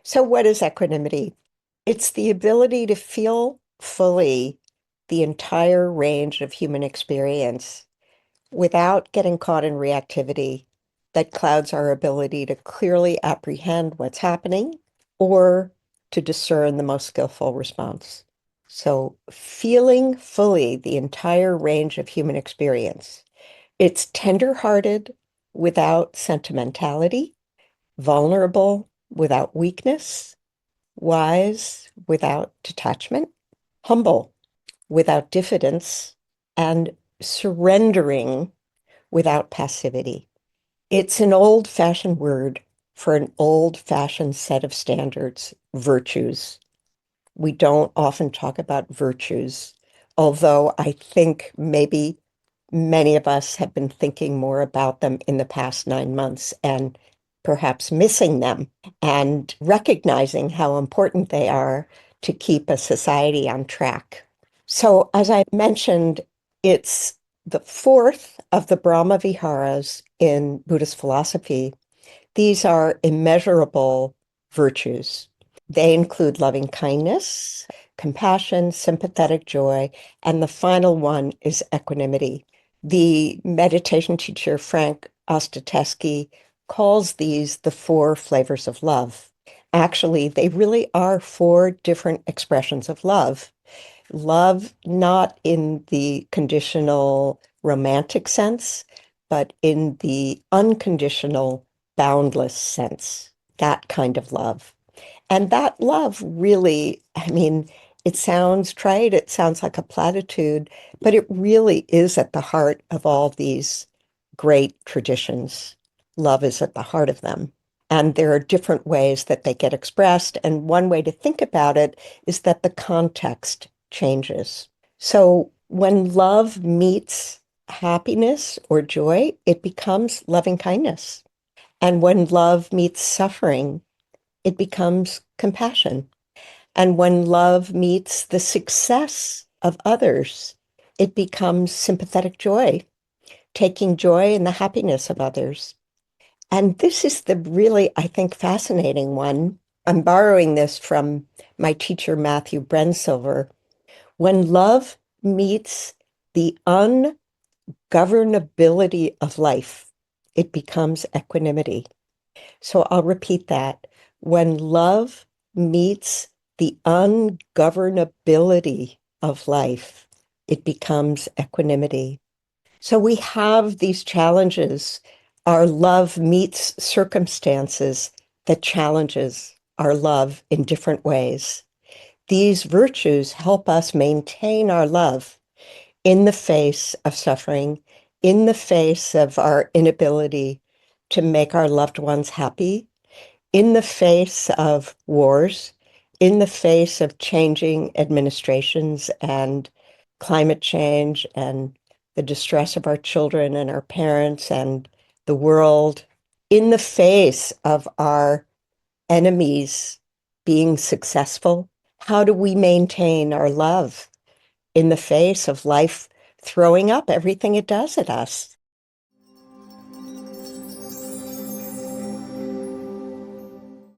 So, what is equanimity? It's the ability to feel fully the entire range of human experience without getting caught in reactivity that clouds our ability to clearly apprehend what's happening or to discern the most skillful response. So, feeling fully the entire range of human experience. It's tender-hearted without sentimentality, vulnerable without weakness, wise without detachment, humble without diffidence, and surrendering without passivity. It's an old-fashioned word for an old-fashioned set of standards, virtues. We don't often talk about virtues, although I think maybe many of us have been thinking more about them in the past 9 months and perhaps missing them and recognizing how important they are to keep a society on track. So, as I mentioned, it's the fourth of the brahmavihārās in Buddhist philosophy. These are immeasurable virtues. They include loving kindness, compassion, sympathetic joy, and the final one is equanimity. The meditation teacher, Frank Ostaseski, calls these the four flavors of love. Actually, they really are four different expressions of love. Love, not in the conditional romantic sense, but in the unconditional, boundless sense, that kind of love. And that love really, it sounds trite, it sounds like a platitude, but it really is at the heart of all these great traditions. Love is at the heart of them. And there are different ways that they get expressed. And one way to think about it is that the context changes. So when love meets happiness or joy, it becomes loving kindness. And when love meets suffering, it becomes compassion. And when love meets the success of others, it becomes sympathetic joy, taking joy in the happiness of others. And this is the really, I think, fascinating one. I'm borrowing this from my teacher, Matthew Brensilver. When love meets the ungovernability of life, it becomes equanimity. So I'll repeat that. When love meets the ungovernability of life, it becomes equanimity. So we have these challenges. Our love meets circumstances that challenges our love in different ways. These virtues help us maintain our love in the face of suffering, in the face of our inability to make our loved ones happy, in the face of wars, in the face of changing administrations and climate change and the distress of our children and our parents and the world, in the face of our enemies being successful, how do we maintain our love in the face of life throwing up everything it does at us?